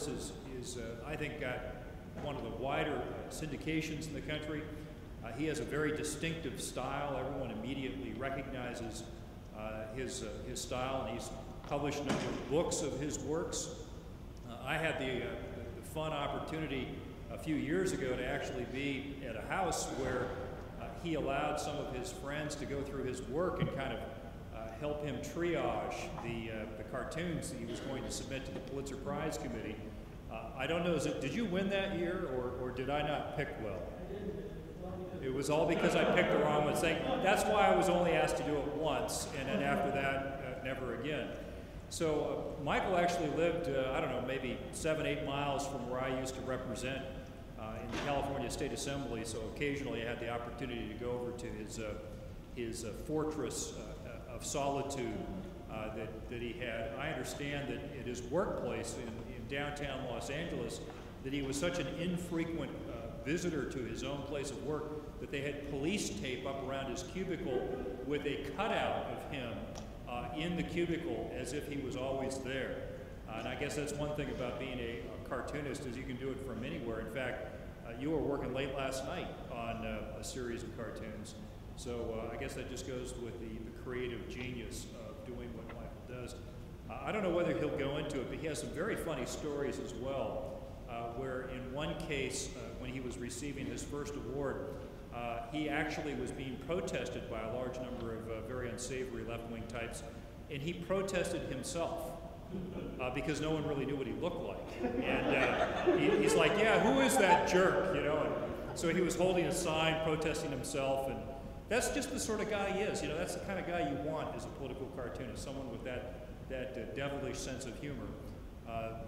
course, is I think, got one of the wider syndications in the country. He has a very distinctive style. Everyone immediately recognizes his style, and he's published a number of books of his works. I had the fun opportunity a few years ago to actually be at a house where he allowed some of his friends to go through his work and kind of help him triage the cartoons that he was going to submit to the Pulitzer Prize Committee. I don't know, did you win that year, or did I not pick well? It was all because I picked the wrong one. That's why I was only asked to do it once, and then after that, never again. So Michael actually lived, I don't know, maybe 7, 8 miles from where I used to represent in the California State Assembly, so occasionally I had the opportunity to go over to his fortress of solitude that he had. I understand that at his workplace in downtown Los Angeles, that he was such an infrequent visitor to his own place of work that they had police tape up around his cubicle with a cutout of him in the cubicle as if he was always there. And I guess that's one thing about being a cartoonist, is you can do it from anywhere. In fact, you were working late last night on a series of cartoons. So I guess that just goes with the creative genius of doing what Michael does. I don't know whether he'll go into it, but he has some very funny stories as well, where in one case, when he was receiving his first award, he actually was being protested by a large number of very unsavory left-wing types, and he protested himself because no one really knew what he looked like. And he's like, yeah, who is that jerk, you know? And so he was holding a sign protesting himself, and that's just the sort of guy he is. You know, that's the kind of guy you want as a political cartoonist, someone with that devilish sense of humor.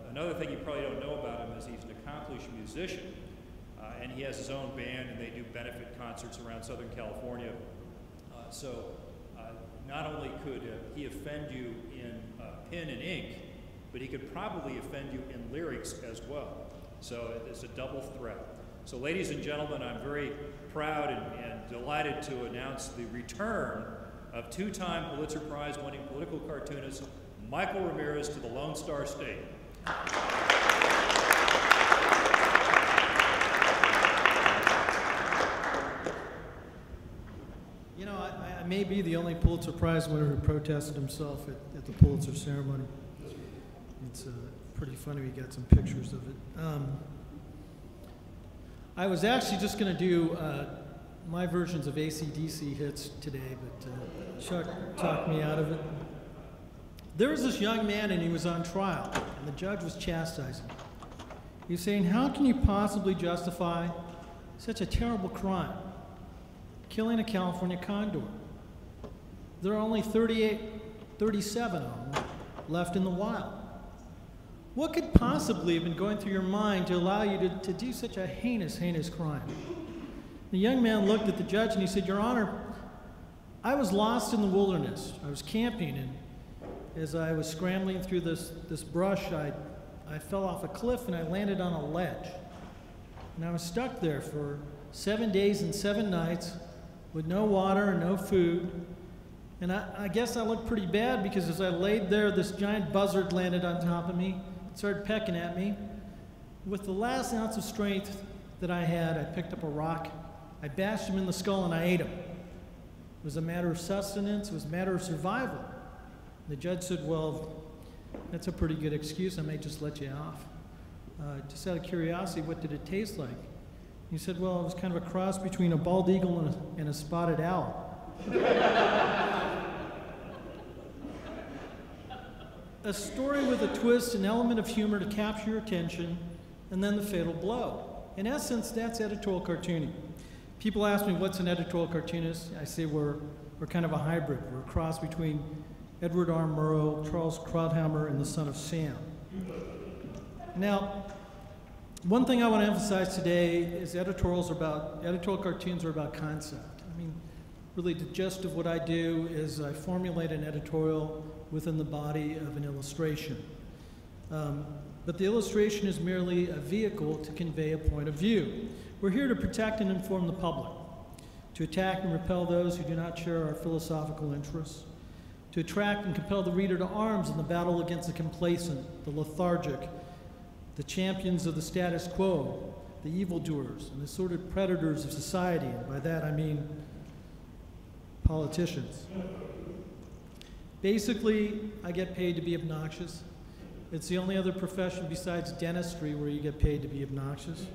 Another thing you probably don't know about him is he's an accomplished musician, and he has his own band, and they do benefit concerts around Southern California. So not only could he offend you in pen and ink, but he could probably offend you in lyrics as well. So it's a double threat. So ladies and gentlemen, I'm very proud and delighted to announce the return of two-time Pulitzer Prize winning political cartoonist Michael Ramirez to the Lone Star State. You know, I may be the only Pulitzer Prize winner who protested himself at the Pulitzer ceremony. It's pretty funny, we got some pictures of it. I was actually just going to do my versions of AC/DC hits today, but Chuck talked me out of it. There was this young man, and he was on trial, and the judge was chastising him. He was saying, how can you possibly justify such a terrible crime, killing a California condor? There are only 37 of them left in the wild. What could possibly have been going through your mind to allow you to do such a heinous, heinous crime? The young man looked at the judge and he said, Your Honor, I was lost in the wilderness. I was camping, and as I was scrambling through this brush, I fell off a cliff and I landed on a ledge. And I was stuck there for 7 days and 7 nights with no water and no food. And I guess I looked pretty bad because as I laid there, this giant buzzard landed on top of me, started pecking at me. With the last ounce of strength that I had, I picked up a rock, I bashed him in the skull, and I ate him. It was a matter of sustenance, it was a matter of survival. The judge said, well, that's a pretty good excuse, I may just let you off. Just out of curiosity, what did it taste like? He said, well, it was kind of a cross between a bald eagle and a spotted owl. A story with a twist, an element of humor to capture your attention, and then the fatal blow. In essence, that's editorial cartooning. People ask me, what's an editorial cartoonist? I say we're kind of a hybrid. We're a cross between Edward R. Murrow, Charles Krauthammer, and the Son of Sam. Now, one thing I want to emphasize today is editorial cartoons are about concept. I mean, really the gist of what I do is I formulate an editorial within the body of an illustration. But the illustration is merely a vehicle to convey a point of view. We're here to protect and inform the public, to attack and repel those who do not share our philosophical interests, to attract and compel the reader to arms in the battle against the complacent, the lethargic, the champions of the status quo, the evildoers, and the sordid predators of society, and by that I mean politicians. Basically, I get paid to be obnoxious. It's the only other profession besides dentistry where you get paid to be obnoxious.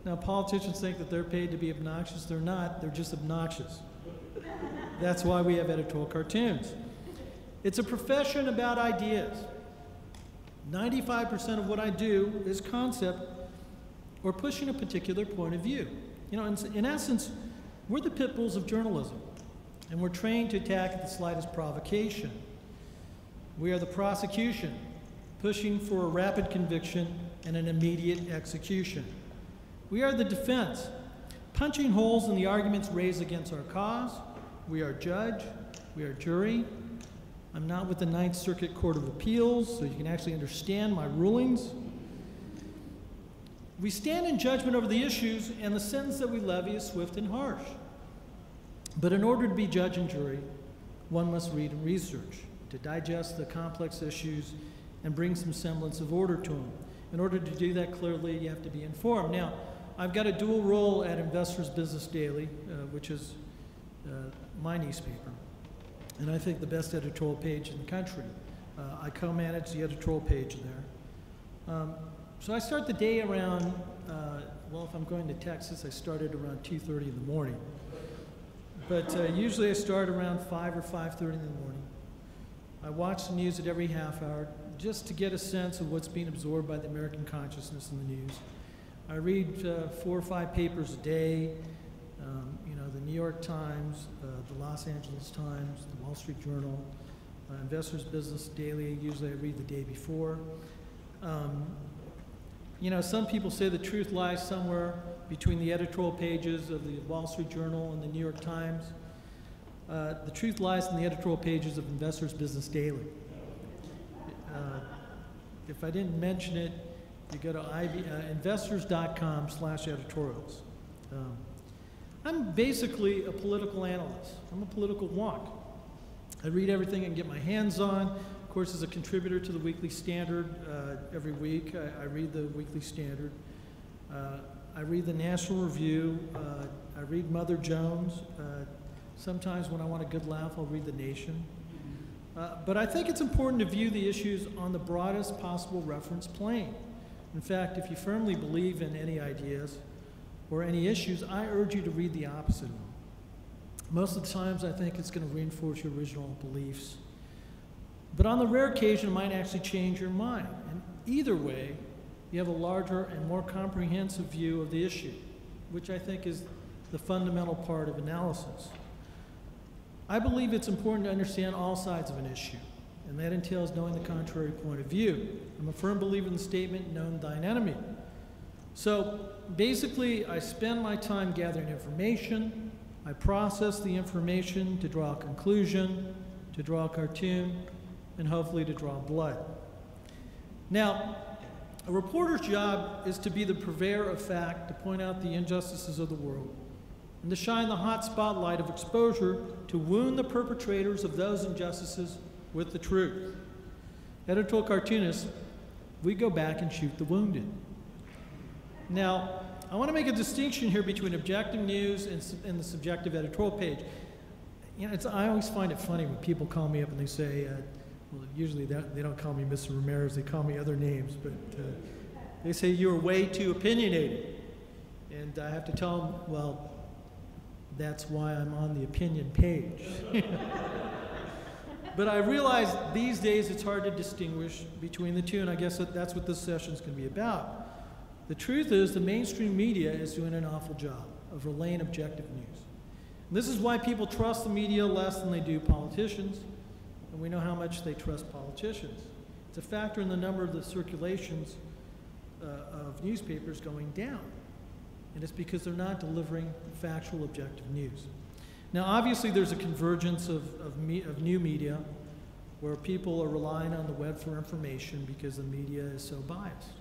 Now, politicians think that they're paid to be obnoxious. They're not. They're just obnoxious. That's why we have editorial cartoons. It's a profession about ideas. 95% of what I do is concept or pushing a particular point of view. You know, in essence, we're the pit bulls of journalism, and we're trained to attack at the slightest provocation. We are the prosecution, pushing for a rapid conviction and an immediate execution. We are the defense, punching holes in the arguments raised against our cause. We are judge, we are jury. I'm not with the Ninth Circuit Court of Appeals, so you can actually understand my rulings. We stand in judgment over the issues, and the sentence that we levy is swift and harsh. But in order to be judge and jury, one must read and research to digest the complex issues and bring some semblance of order to them. In order to do that clearly, you have to be informed. Now, I've got a dual role at Investors Business Daily, which is my newspaper, and I think the best editorial page in the country. I co-manage the editorial page there. So I start the day around, well, if I'm going to Texas, I started around 2:30 in the morning. But usually I start around 5 or 5:30 in the morning. I watch the news at every half hour just to get a sense of what's being absorbed by the American consciousness in the news. I read 4 or 5 papers a day, you know, the New York Times, the Los Angeles Times, the Wall Street Journal, Investors Business Daily. Usually I read the day before. You know, some people say the truth lies somewhere between the editorial pages of the Wall Street Journal and the New York Times. The truth lies in the editorial pages of Investors Business Daily. If I didn't mention it, you go to investors.com/editorials. I'm basically a political analyst. I'm a political wonk. I read everything I can get my hands on. Of course, as a contributor to the Weekly Standard, every week I read the Weekly Standard. I read the National Review. I read Mother Jones. Sometimes when I want a good laugh, I'll read The Nation. But I think it's important to view the issues on the broadest possible reference plane. In fact, if you firmly believe in any ideas or any issues, I urge you to read the opposite of them. Most of the times, I think it's going to reinforce your original beliefs. But on the rare occasion, it might actually change your mind. And either way, you have a larger and more comprehensive view of the issue, which I think is the fundamental part of analysis. I believe it's important to understand all sides of an issue, and that entails knowing the contrary point of view. I'm a firm believer in the statement, "Know thine enemy." So basically, I spend my time gathering information. I process the information to draw a conclusion, to draw a cartoon, and hopefully to draw blood. Now, a reporter's job is to be the purveyor of fact, to point out the injustices of the world, and to shine the hot spotlight of exposure to wound the perpetrators of those injustices with the truth. Editorial cartoonists, we go back and shoot the wounded. Now, I want to make a distinction here between objective news and the subjective editorial page. You know, I always find it funny when people call me up and they say, well, usually they don't call me Mr. Ramirez, they call me other names, but they say you're way too opinionated. And I have to tell them, well, that's why I'm on the opinion page. But I realize these days it's hard to distinguish between the two, and I guess that's what this session's going to be about. The truth is the mainstream media is doing an awful job of relaying objective news. And this is why people trust the media less than they do politicians, and we know how much they trust politicians. It's a factor in the number of the circulations of newspapers going down. And it's because they're not delivering factual, objective news. Now, obviously, there's a convergence of new media where people are relying on the web for information because the media is so biased.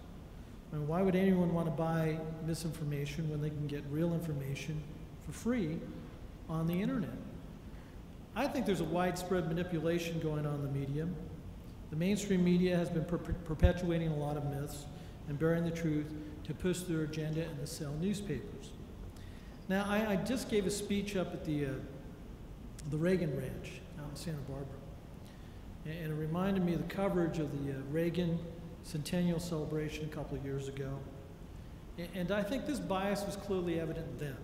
I mean, why would anyone want to buy misinformation when they can get real information for free on the internet? I think there's a widespread manipulation going on in the media. The mainstream media has been perpetuating a lot of myths, and bearing the truth to push their agenda and to sell newspapers. Now, I just gave a speech up at the Reagan Ranch out in Santa Barbara. And it reminded me of the coverage of the Reagan centennial celebration a couple of years ago. And I think this bias was clearly evident then.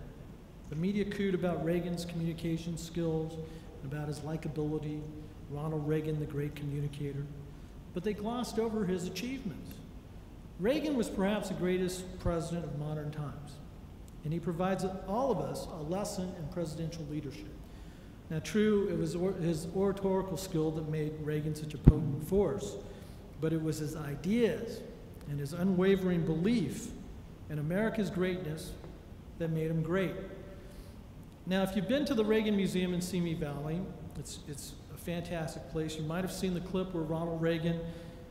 The media cooed about Reagan's communication skills, about his likability, Ronald Reagan, the great communicator. But they glossed over his achievements. Reagan was perhaps the greatest president of modern times. And he provides all of us a lesson in presidential leadership. Now, true, it was his oratorical skill that made Reagan such a potent force, but it was his ideas and his unwavering belief in America's greatness that made him great. Now, if you've been to the Reagan Museum in Simi Valley, it's a fantastic place. You might have seen the clip where Ronald Reagan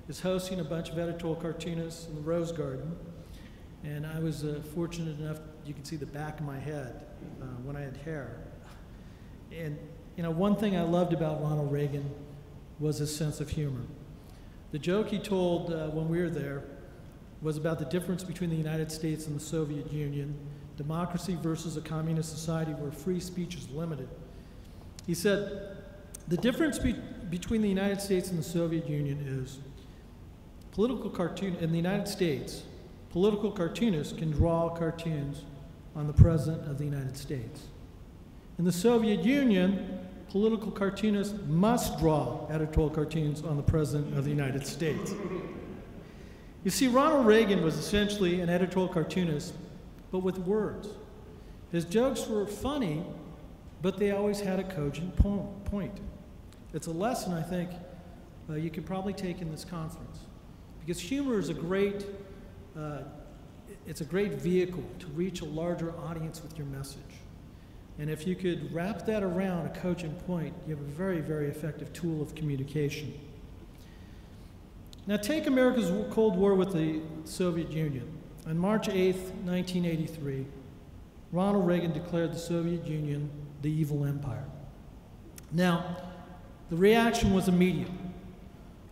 is hosting a bunch of editorial cartoonists in the Rose Garden. And I was fortunate enough, you could see the back of my head when I had hair. And you know, one thing I loved about Ronald Reagan was his sense of humor. The joke he told when we were there was about the difference between the United States and the Soviet Union, democracy versus a communist society where free speech is limited. He said, the difference between the United States and the Soviet Union is in the United States, political cartoonists can draw cartoons on the President of the United States. In the Soviet Union, political cartoonists must draw editorial cartoons on the President of the United States. You see, Ronald Reagan was essentially an editorial cartoonist, but with words. His jokes were funny, but they always had a cogent point. It's a lesson, I think, you could probably take in this conference. Because humor is it's a great vehicle to reach a larger audience with your message. And if you could wrap that around a cogent point, you have a very, very effective tool of communication. Now take America's Cold War with the Soviet Union. On March 8th, 1983, Ronald Reagan declared the Soviet Union the evil empire. Now, the reaction was immediate.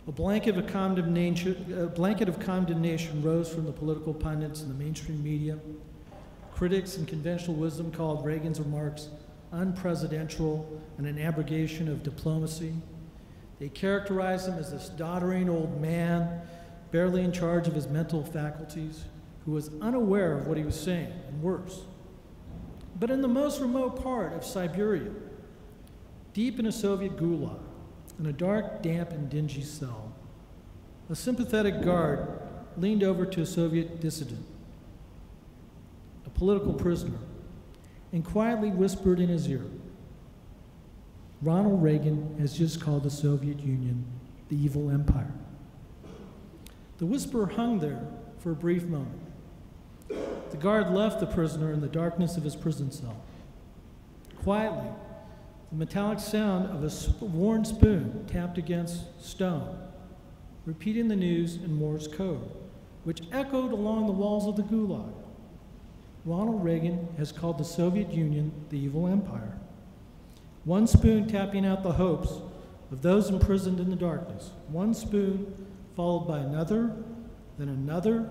A blanket of condemnation rose from the political pundits and the mainstream media. Critics in conventional wisdom called Reagan's remarks unpresidential and an abrogation of diplomacy. They characterized him as this doddering old man, barely in charge of his mental faculties, who was unaware of what he was saying, and worse. But in the most remote part of Siberia, deep in a Soviet gulag, in a dark, damp, and dingy cell, a sympathetic guard leaned over to a Soviet dissident, a political prisoner, and quietly whispered in his ear, Ronald Reagan has just called the Soviet Union the evil empire. The whisper hung there for a brief moment. The guard left the prisoner in the darkness of his prison cell. Quietly, the metallic sound of a worn spoon tapped against stone, repeating the news in Morse code, which echoed along the walls of the gulag. Ronald Reagan has called the Soviet Union the evil empire. One spoon tapping out the hopes of those imprisoned in the darkness. One spoon followed by another, then another,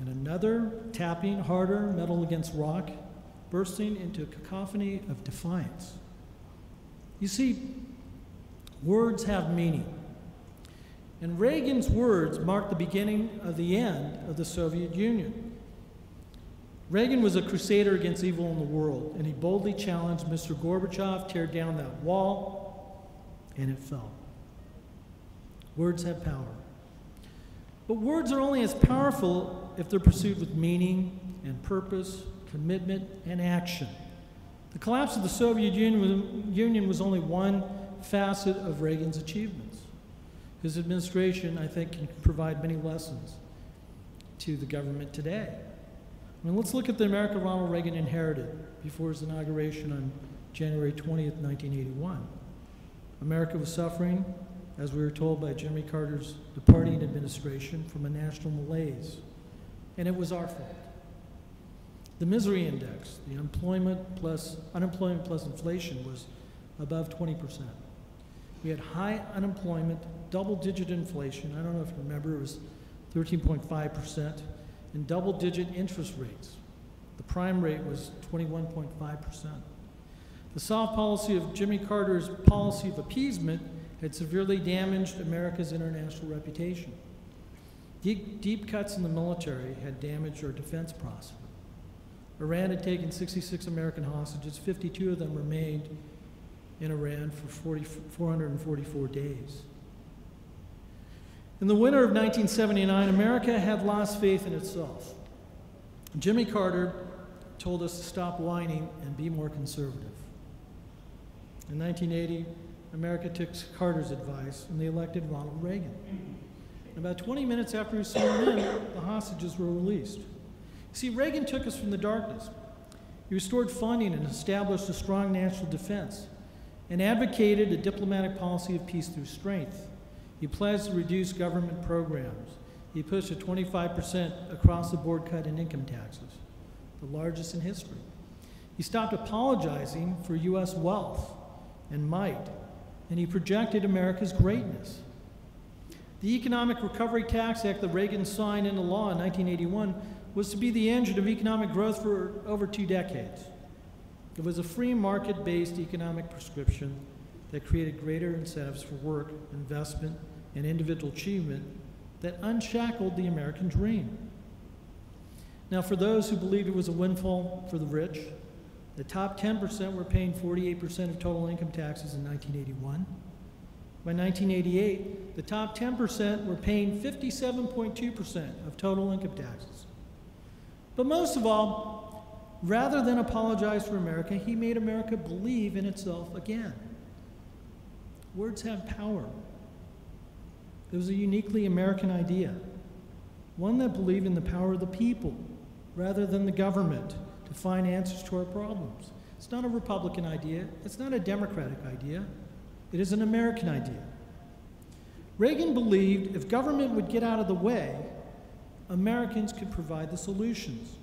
and another, tapping harder, metal against rock, bursting into a cacophony of defiance. You see, words have meaning. And Reagan's words marked the beginning of the end of the Soviet Union. Reagan was a crusader against evil in the world, and he boldly challenged Mr. Gorbachev, tear down that wall, and it fell. Words have power. But words are only as powerful if they're pursued with meaning and purpose, commitment, and action. The collapse of the Soviet Union was only one facet of Reagan's achievements. His administration, I think, can provide many lessons to the government today. I mean, let's look at the America Ronald Reagan inherited before his inauguration on January 20th, 1981. America was suffering, as we were told by Jimmy Carter's departing administration, from a national malaise, and it was our fault. The misery index, the unemployment plus inflation, was above 20%. We had high unemployment, double-digit inflation. I don't know if you remember, it was 13.5%, and double-digit interest rates. The prime rate was 21.5%. The soft policy of Jimmy Carter's policy of appeasement had severely damaged America's international reputation. Deep cuts in the military had damaged our defense posture. Iran had taken 66 American hostages. 52 of them remained in Iran for 444 days. In the winter of 1979, America had lost faith in itself. Jimmy Carter told us to stop whining and be more conservative. In 1980, America took Carter's advice and they elected Ronald Reagan. About 20 minutes after he was sworn in, the hostages were released. See, Reagan took us from the darkness. He restored funding and established a strong national defense and advocated a diplomatic policy of peace through strength. He pledged to reduce government programs. He pushed a 25% across-the-board cut in income taxes, the largest in history. He stopped apologizing for U.S. wealth and might, and he projected America's greatness. The Economic Recovery Tax Act that Reagan signed into law in 1981 was to be the engine of economic growth for over 2 decades. It was a free market-based economic prescription that created greater incentives for work, investment, and individual achievement that unshackled the American dream. Now, for those who believed it was a windfall for the rich, the top 10% were paying 48% of total income taxes in 1981. By 1988, the top 10% were paying 57.2% of total income taxes. But most of all, rather than apologize for America, he made America believe in itself again. Words have power. It was a uniquely American idea, one that believed in the power of the people rather than the government to find answers to our problems. It's not a Republican idea. It's not a Democratic idea. It is an American idea. Reagan believed if government would get out of the way, Americans could provide the solutions.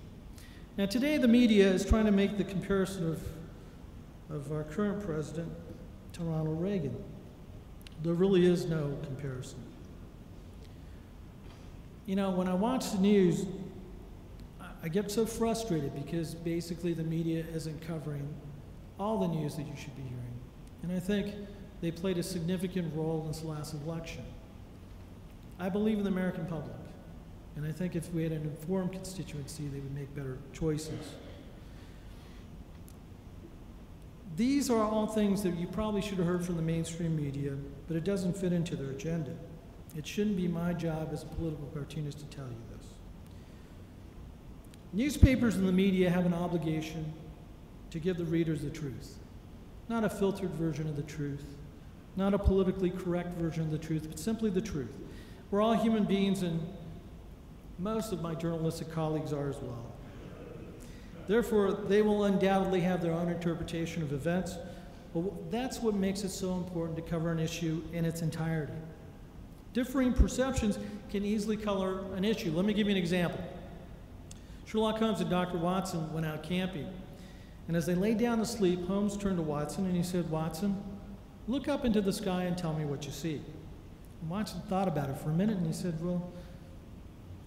Now today the media is trying to make the comparison of our current president to Ronald Reagan. There really is no comparison. You know, when I watch the news, I get so frustrated because basically the media isn't covering all the news that you should be hearing. And I think they played a significant role in this last election. I believe in the American public. And I think if we had an informed constituency, they would make better choices. These are all things that you probably should have heard from the mainstream media, but it doesn't fit into their agenda. It shouldn't be my job as a political cartoonist to tell you this. Newspapers and the media have an obligation to give the readers the truth. Not a filtered version of the truth, not a politically correct version of the truth, but simply the truth. We're all human beings, and most of my journalistic colleagues are as well. Therefore, they will undoubtedly have their own interpretation of events, but that's what makes it so important to cover an issue in its entirety. Differing perceptions can easily color an issue. Let me give you an example. Sherlock Holmes and Dr. Watson went out camping, and as they lay down to sleep, Holmes turned to Watson and he said, "Watson, look up into the sky and tell me what you see." And Watson thought about it for a minute and he said, "Well,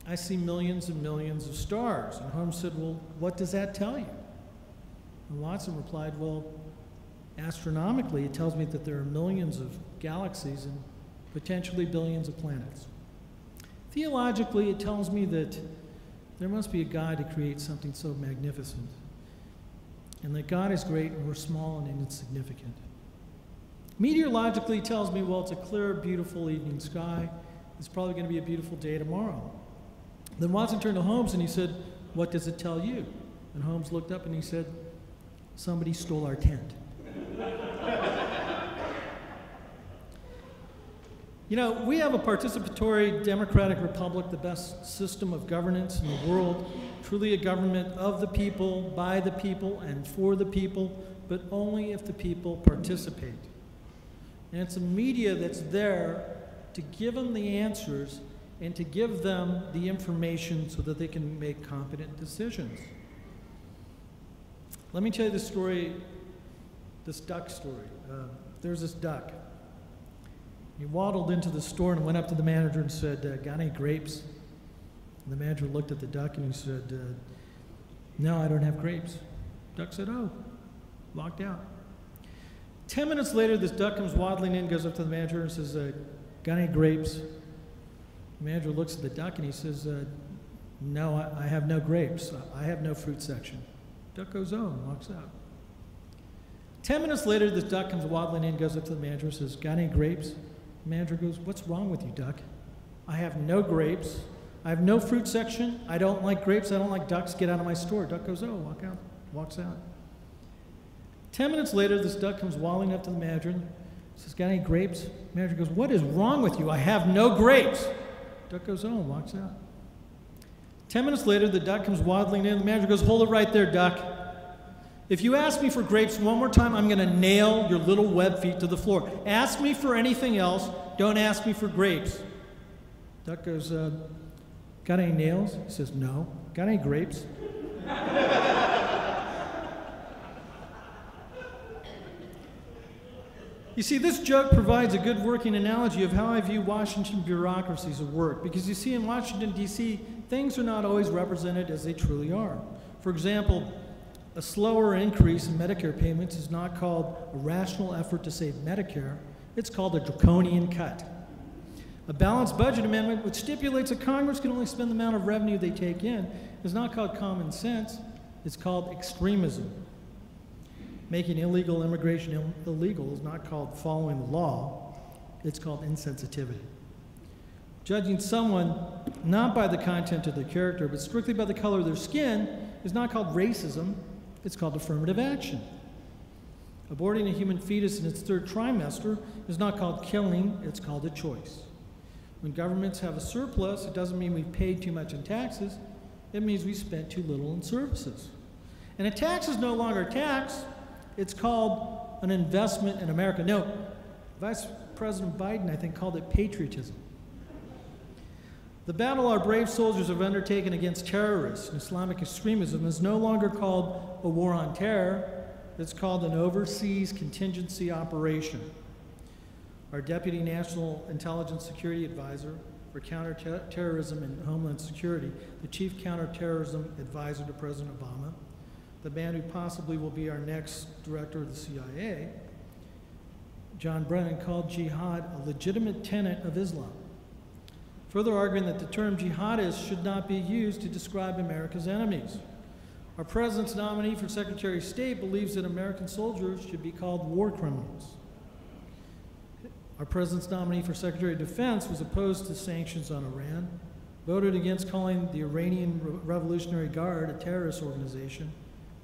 I see millions and millions of stars." And Holmes said, "Well, what does that tell you?" And Watson replied, "Well, astronomically, it tells me that there are millions of galaxies and potentially billions of planets. Theologically, it tells me that there must be a God to create something so magnificent, and that God is great and we're small and insignificant. Meteorologically, it tells me, well, it's a clear, beautiful evening sky. It's probably going to be a beautiful day tomorrow." Then Watson turned to Holmes and he said, "What does it tell you?" And Holmes looked up and he said, "Somebody stole our tent." You know, we have a participatory democratic republic, the best system of governance in the world, truly a government of the people, by the people, and for the people, but only if the people participate. And it's a media that's there to give them the answers and to give them the information so that they can make competent decisions. Let me tell you the story, this duck story. There's this duck. He waddled into the store and went up to the manager and said, "Got any grapes?" And the manager looked at the duck and he said, no, I don't have grapes. Duck said, oh, walked out. 10 minutes later, this duck comes waddling in, goes up to the manager and says, got any grapes? The manager looks at the duck and he says, no, I have no grapes. I have no fruit section. Duck goes, oh, and walks out. 10 minutes later, this duck comes waddling in, goes up to the manager and says, got any grapes? The manager goes, what's wrong with you, duck? I have no grapes. I have no fruit section. I don't like grapes. I don't like ducks. Get out of my store. Duck goes, oh, walks out. 10 minutes later, this duck comes waddling up to the manager and says, got any grapes? The manager goes, what is wrong with you? I have no grapes. Duck goes, oh, and walks out. 10 minutes later, the duck comes waddling in. The manager goes, hold it right there, duck. If you ask me for grapes one more time, I'm going to nail your little web feet to the floor. Ask me for anything else. Don't ask me for grapes. Duck goes, got any nails? He says, no. Got any grapes? You see, this joke provides a good working analogy of how I view Washington bureaucracies at work. Because you see, in Washington, D.C., things are not always represented as they truly are. For example, a slower increase in Medicare payments is not called a rational effort to save Medicare. It's called a draconian cut. A balanced budget amendment, which stipulates that Congress can only spend the amount of revenue they take in, is not called common sense. It's called extremism. Making illegal immigration illegal is not called following the law. It's called insensitivity. Judging someone not by the content of their character, but strictly by the color of their skin is not called racism. It's called affirmative action. Aborting a human fetus in its third trimester is not called killing. It's called a choice. When governments have a surplus, it doesn't mean we've paid too much in taxes. It means we spent too little in services. And a tax is no longer a tax. It's called an investment in America. No, Vice President Biden, I think, called it patriotism. The battle our brave soldiers have undertaken against terrorists and Islamic extremism is no longer called a war on terror. It's called an overseas contingency operation. Our Deputy National Intelligence Security Advisor for Counterterrorism and Homeland Security, the Chief Counterterrorism Advisor to President Obama, the man who possibly will be our next director of the CIA, John Brennan, called jihad a legitimate tenet of Islam, further arguing that the term jihadist should not be used to describe America's enemies. Our president's nominee for Secretary of State believes that American soldiers should be called war criminals. Our president's nominee for Secretary of Defense was opposed to sanctions on Iran, voted against calling the Iranian Revolutionary Guard a terrorist organization,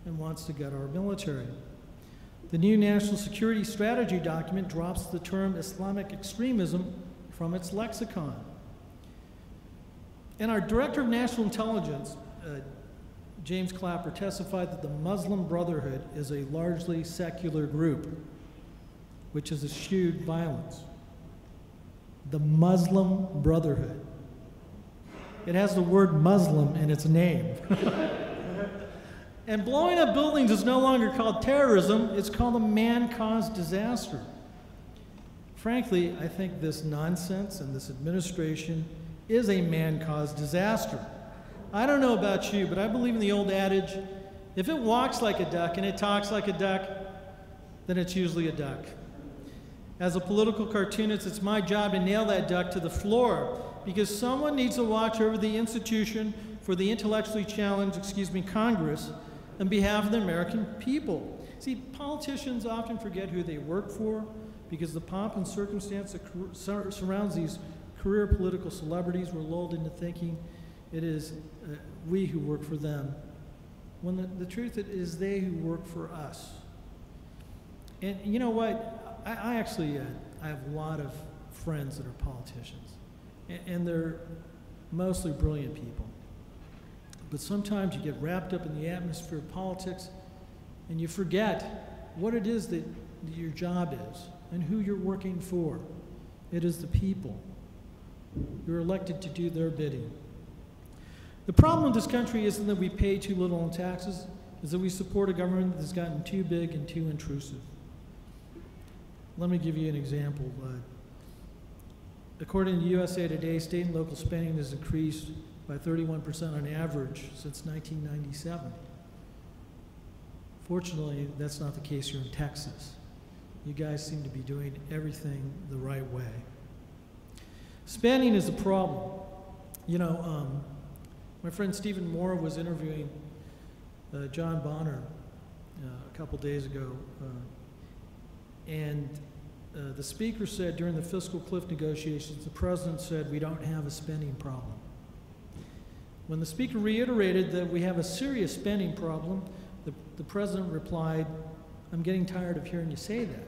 and wants to gut our military. The new national security strategy document drops the term Islamic extremism from its lexicon. And our Director of National Intelligence, James Clapper, testified that the Muslim Brotherhood is a largely secular group which has eschewed violence. The Muslim Brotherhood. It has the word Muslim in its name. And blowing up buildings is no longer called terrorism, it's called a man-caused disaster. Frankly, I think this nonsense and this administration is a man-caused disaster. I don't know about you, but I believe in the old adage, if it walks like a duck and it talks like a duck, then it's usually a duck. As a political cartoonist, it's my job to nail that duck to the floor because someone needs to watch over the institution for the intellectually challenged, Congress, on behalf of the American people. See, politicians often forget who they work for because the pomp and circumstance that surrounds these career political celebrities were lulled into thinking it is we who work for them, when the truth it is they who work for us. And you know what? I have a lot of friends that are politicians, and they're mostly brilliant people. But sometimes you get wrapped up in the atmosphere of politics and you forget what it is that your job is and who you're working for. It is the people. You're elected to do their bidding. The problem with this country isn't that we pay too little in taxes, it's that we support a government that's gotten too big and too intrusive. Let me give you an example. According to USA Today, state and local spending has increased by 31% on average since 1997. Fortunately, that's not the case here in Texas. You guys seem to be doing everything the right way. Spending is a problem. You know, my friend Stephen Moore was interviewing John Bonner a couple days ago, and the speaker said during the fiscal cliff negotiations, the president said, "We don't have a spending problem." When the speaker reiterated that we have a serious spending problem, the president replied, "I'm getting tired of hearing you say that."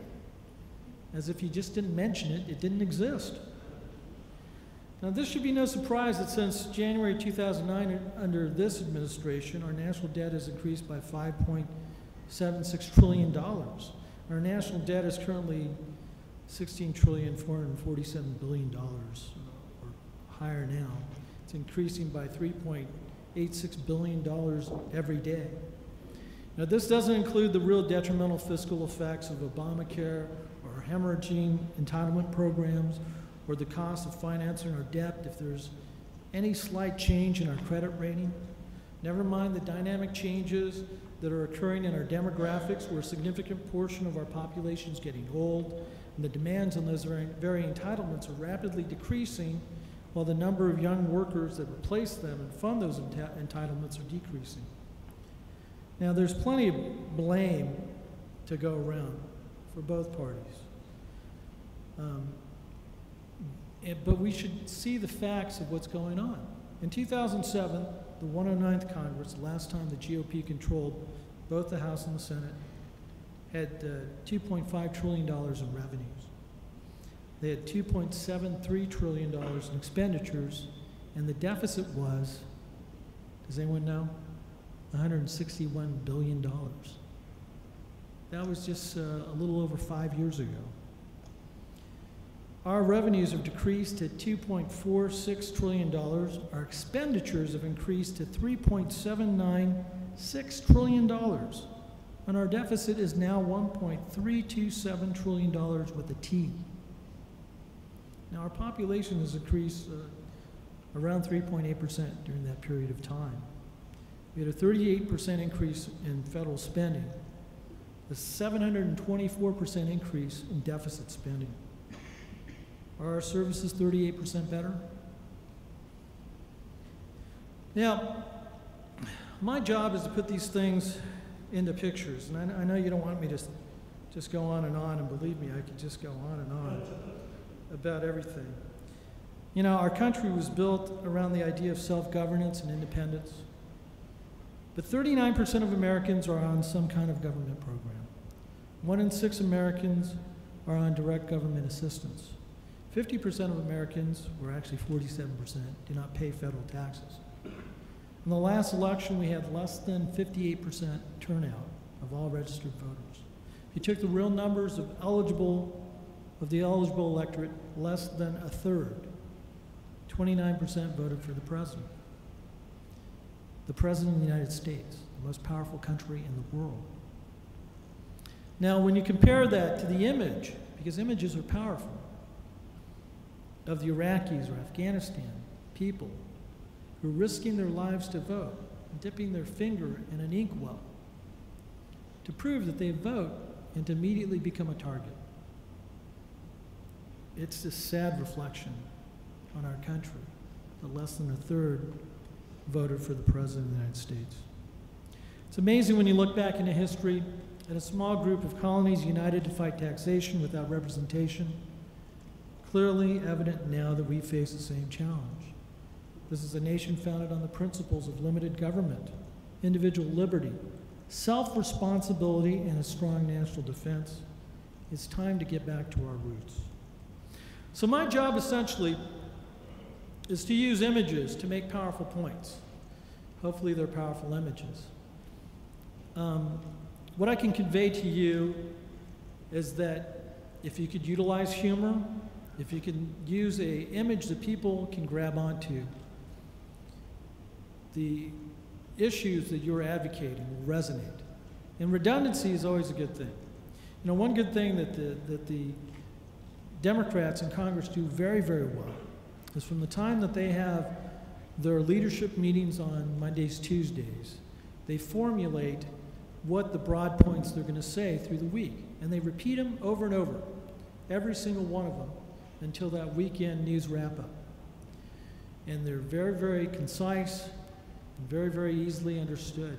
As if he just didn't mention it, it didn't exist. Now, this should be no surprise that since January 2009, under this administration, our national debt has increased by $5.76 trillion. Our national debt is currently $16,447 billion, or higher now. It's increasing by $3.86 billion every day. Now, this doesn't include the real detrimental fiscal effects of Obamacare or hemorrhaging entitlement programs or the cost of financing our debt if there's any slight change in our credit rating. Never mind the dynamic changes that are occurring in our demographics, where a significant portion of our population is getting old, and the demands on those very entitlements are rapidly decreasing, while the number of young workers that replace them and fund those entitlements are decreasing. Now, there's plenty of blame to go around for both parties. But we should see the facts of what's going on. In 2007, the 109th Congress, the last time the GOP controlled both the House and the Senate, had $2.5 trillion in revenues. They had $2.73 trillion in expenditures, and the deficit was, does anyone know? $161 billion. That was just a little over 5 years ago. Our revenues have decreased to $2.46 trillion. Our expenditures have increased to $3.796 trillion. And our deficit is now $1.327 trillion with a T. Now, our population has increased around 3.8% during that period of time. We had a 38% increase in federal spending, a 724% increase in deficit spending. Are our services 38% better? Now, my job is to put these things into pictures, and I know you don't want me to just go on, and believe me, I could just go on and on about everything. You know, our country was built around the idea of self-governance and independence, but 39% of Americans are on some kind of government program. 1 in 6 Americans are on direct government assistance. 50% of Americans, or actually 47%, do not pay federal taxes. In the last election, we had less than 58% turnout of all registered voters. If you took the real numbers of the eligible electorate, less than a third, 29% voted for the president. The president of the United States, the most powerful country in the world. Now, when you compare that to the image, because images are powerful, of the Iraqis or Afghanistan people who are risking their lives to vote, and dipping their finger in an inkwell to prove that they vote and to immediately become a target. It's a sad reflection on our country that less than a third voted for the President of the United States. It's amazing when you look back into history at a small group of colonies united to fight taxation without representation. Clearly evident now that we face the same challenge. This is a nation founded on the principles of limited government, individual liberty, self-responsibility, and a strong national defense. It's time to get back to our roots. So my job essentially is to use images to make powerful points. Hopefully they're powerful images. What I can convey to you is that if you could utilize humor, if you can use an image that people can grab onto, the issues that you're advocating will resonate. And redundancy is always a good thing. You know, one good thing that the Democrats in Congress do very, very well is from the time that they have There are leadership meetings on Mondays, Tuesdays. They formulate what the broad points they're going to say through the week, and they repeat them over and over, every single one of them, until that weekend news wrap-up. And they're very, very concise and very, very easily understood.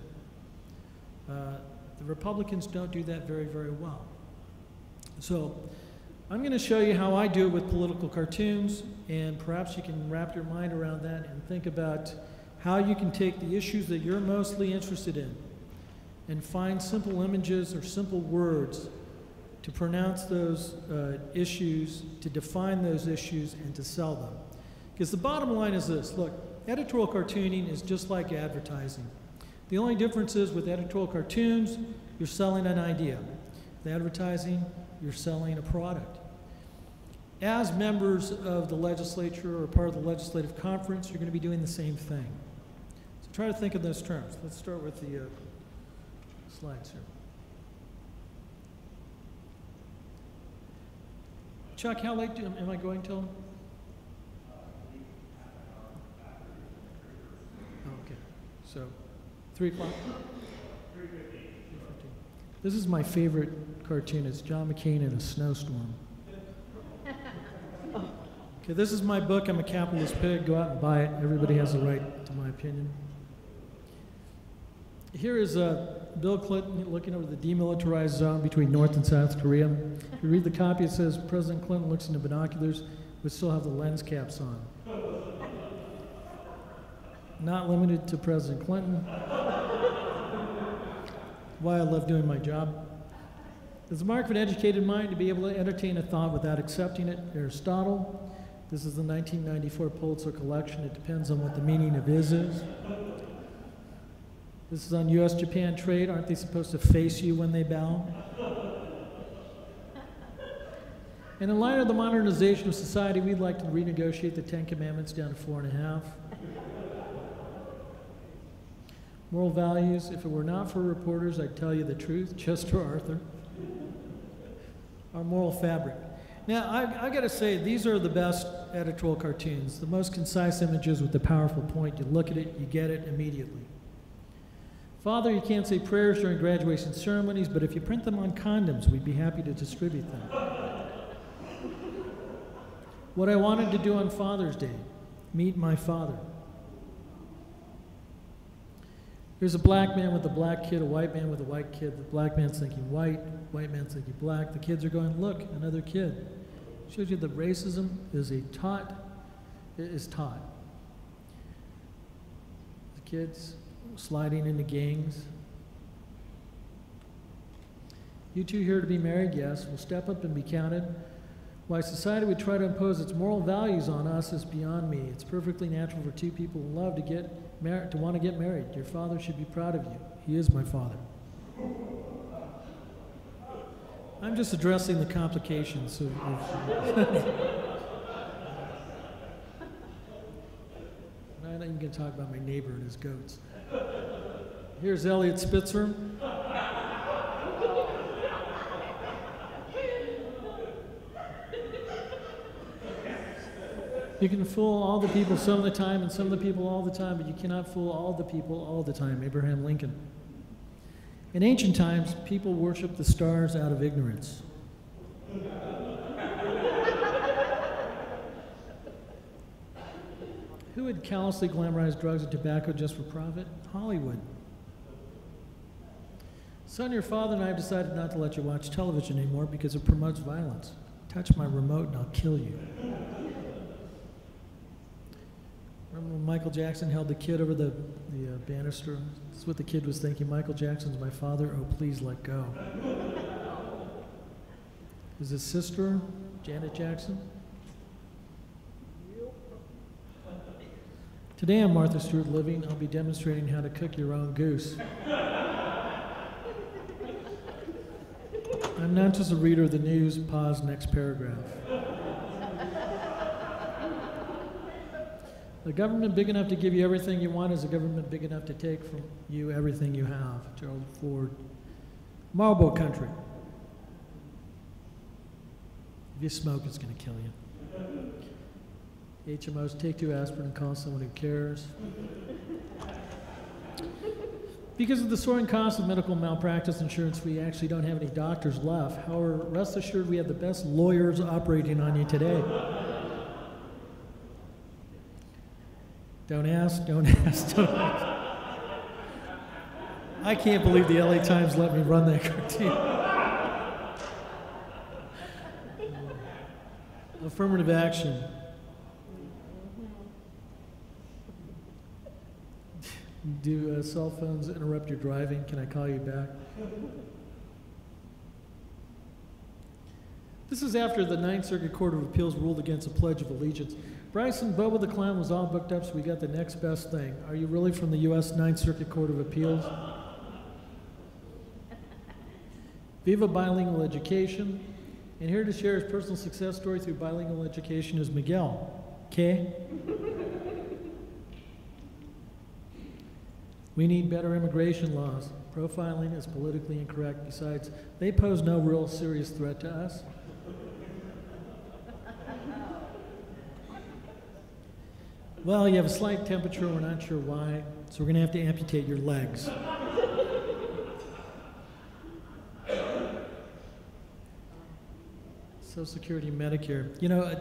The Republicans don't do that very, very well. So I'm going to show you how I do it with political cartoons, and perhaps you can wrap your mind around that and think about how you can take the issues that you're mostly interested in and find simple images or simple words to pronounce those issues, to define those issues, and to sell them. Because the bottom line is this: look, editorial cartooning is just like advertising. The only difference is with editorial cartoons, you're selling an idea. With advertising, you're selling a product. As members of the legislature or part of the legislative conference, you're going to be doing the same thing. So try to think of those terms. Let's start with the slides here. Chuck, how late am I going till? Oh, okay. So 3 o'clock? 3:15. This is my favorite cartoon. It's John McCain in a snowstorm. Okay, this is my book. I'm a capitalist pig. Go out and buy it. Everybody has a right to my opinion. Here is Bill Clinton looking over the demilitarized zone between North and South Korea. If you read the copy, it says President Clinton looks into binoculars, but still have the lens caps on. Not limited to President Clinton. Why I love doing my job. It's the mark of an educated mind to be able to entertain a thought without accepting it. Aristotle. This is the 1994 Pulitzer collection. It depends on what the meaning of is. This is on U.S.-Japan trade. Aren't they supposed to face you when they bow? And in light of the modernization of society, we'd like to renegotiate the 10 Commandments down to 4.5. Moral values: if it were not for reporters, I'd tell you the truth. Chester Arthur. Our moral fabric. Now, I got to say, these are the best editorial cartoons, the most concise images with the powerful point. You look at it, you get it immediately. Father, you can't say prayers during graduation ceremonies, but if you print them on condoms, we'd be happy to distribute them. What I wanted to do on Father's Day: meet my father. Here's a black man with a black kid, a white man with a white kid. The black man's thinking white man's thinking black. The kids are going, look, another kid. Shows you that racism is taught. The kids sliding into gangs. You two here to be married? Yes. We'll step up and be counted. Why society would try to impose its moral values on us is beyond me. It's perfectly natural for two people in love to want to get married. Your father should be proud of you. He is my father. I'm just addressing the complications of I'm not even going to talk about my neighbor and his goats. Here's Elliot Spitzer. You can fool all the people some of the time and some of the people all the time, but you cannot fool all the people all the time. Abraham Lincoln. In ancient times, people worshiped the stars out of ignorance. Who would callously glamorize drugs and tobacco just for profit? Hollywood. Son, your father and I have decided not to let you watch television anymore because it promotes violence. Touch my remote and I'll kill you. Remember when Michael Jackson held the kid over the banister? That's what the kid was thinking. Michael Jackson's my father. Oh, please let go. Is his sister Janet Jackson? Today on Martha Stewart Living, I'll be demonstrating how to cook your own goose. I'm not just a reader of the news. Pause next paragraph. A government big enough to give you everything you want is a government big enough to take from you everything you have. Gerald Ford. Marlboro country. If you smoke, it's going to kill you. HMOs, take 2 aspirin and call someone who cares. Because of the soaring cost of medical malpractice insurance, we actually don't have any doctors left. However, rest assured we have the best lawyers operating on you today. Don't ask, don't ask, don't ask. I can't believe the LA Times let me run that cartoon. Affirmative action. Do cell phones interrupt your driving? Can I call you back? This is after the Ninth Circuit Court of Appeals ruled against a Pledge of Allegiance. Bryson, Bubba the Clown was all booked up, so we got the next best thing. Are you really from the U.S. Ninth Circuit Court of Appeals? Viva bilingual education. And here to share his personal success story through bilingual education is Miguel. Okay? We need better immigration laws. Profiling is politically incorrect. Besides, they pose no real serious threat to us. Well, you have a slight temperature, we're not sure why, so we're going to have to amputate your legs. Social Security, Medicare. You know,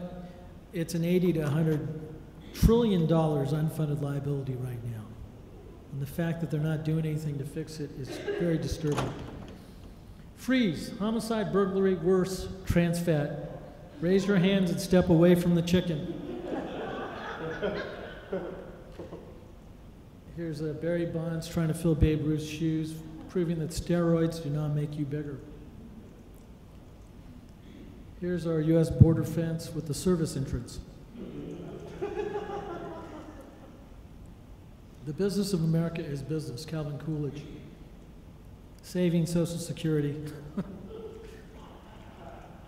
it's an $80 to $100 trillion unfunded liability right now. And the fact that they're not doing anything to fix it is very disturbing. Freeze, homicide, burglary, worse, trans fat. Raise your hands and step away from the chicken. Here's Barry Bonds trying to fill Babe Ruth's shoes, proving that steroids do not make you bigger. Here's our U.S. border fence with the service entrance. The business of America is business, Calvin Coolidge. Saving Social Security.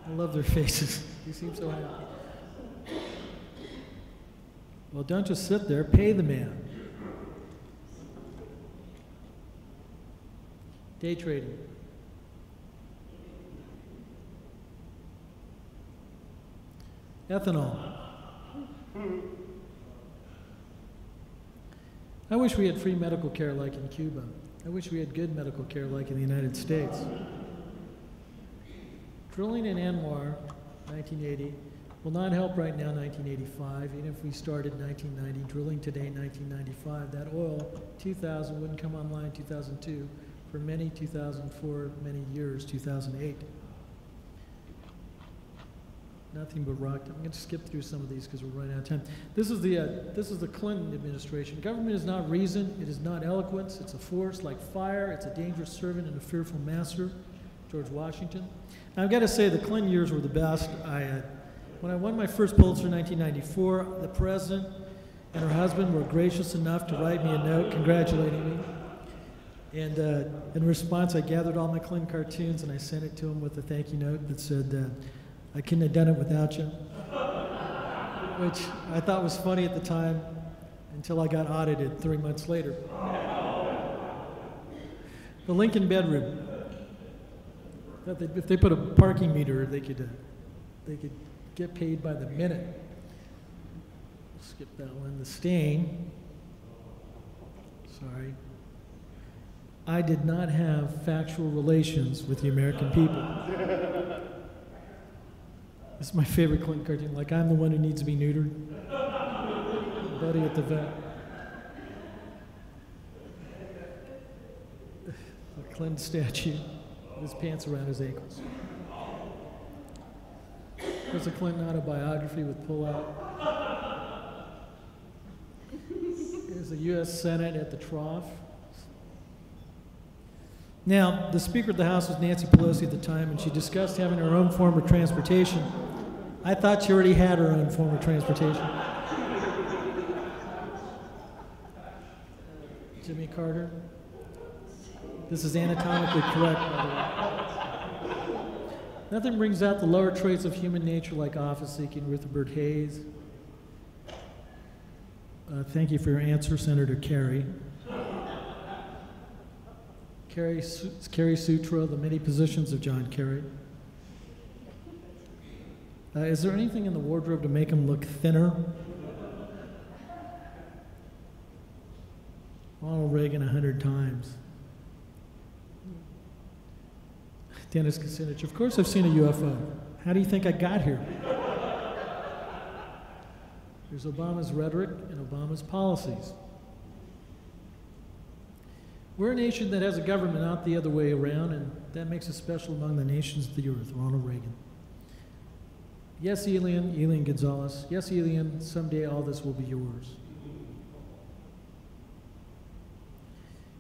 I love their faces. They seem so happy. Well, don't just sit there, pay the man. Day trading. Ethanol. I wish we had free medical care like in Cuba. I wish we had good medical care like in the United States. Drilling in Anwar, 1980, will not help right now, 1985. Even if we started 1990, drilling today, 1995, that oil, 2000, wouldn't come online 2002, for many 2004, many years, 2008. Nothing but rock. I'm going to skip through some of these because we're running out of time. This is the Clinton administration. Government is not reason. It is not eloquence. It's a force like fire. It's a dangerous servant and a fearful master. George Washington. And I've got to say the Clinton years were the best. When I won my first Pulitzer in 1994, the president and her husband were gracious enough to write me a note congratulating me. And in response, I gathered all my Clinton cartoons and I sent it to him with a thank you note that said, I couldn't have done it without you, which I thought was funny at the time until I got audited 3 months later. The Lincoln bedroom. If they put a parking meter, they could get paid by the minute. Skip that one. The stain. Sorry. I did not have factual relations with the American people. This is my favorite Clinton cartoon. Like, I'm the one who needs to be neutered. Buddy at the vet. A Clinton statue with his pants around his ankles. There's a Clinton autobiography with pull-out. There's the U.S. Senate at the trough. Now, the Speaker of the House was Nancy Pelosi at the time, and she discussed having her own form of transportation. I thought she already had her own form of transportation. Jimmy Carter. This is anatomically correct, by the way. Nothing brings out the lower traits of human nature like office-seeking. Rutherford Hayes. Thank you for your answer, Senator Kerry. Kerry Sutra, The Many Positions of John Kerry. Is there anything in the wardrobe to make him look thinner? Ronald Reagan 100 times. Dennis Kucinich, of course I've seen a UFO. How do you think I got here? There's Obama's rhetoric and Obama's policies. We're a nation that has a government, not the other way around, and that makes us special among the nations of the earth. Ronald Reagan. Yes, Elian Gonzalez. Yes, Elian, someday all this will be yours.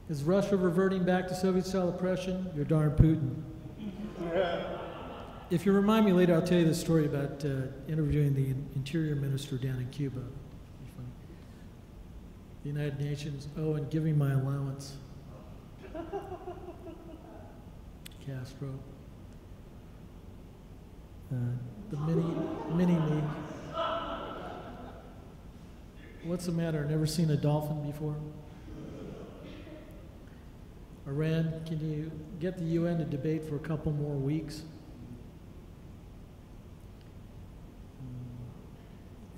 Is Russia reverting back to Soviet-style oppression? You're darn Putin. If you remind me later, I'll tell you the story about interviewing the Interior Minister down in Cuba. The United Nations, and giving my allowance. Castro. The mini-me. What's the matter? Never seen a dolphin before? Iran, can you get the UN to debate for a couple more weeks?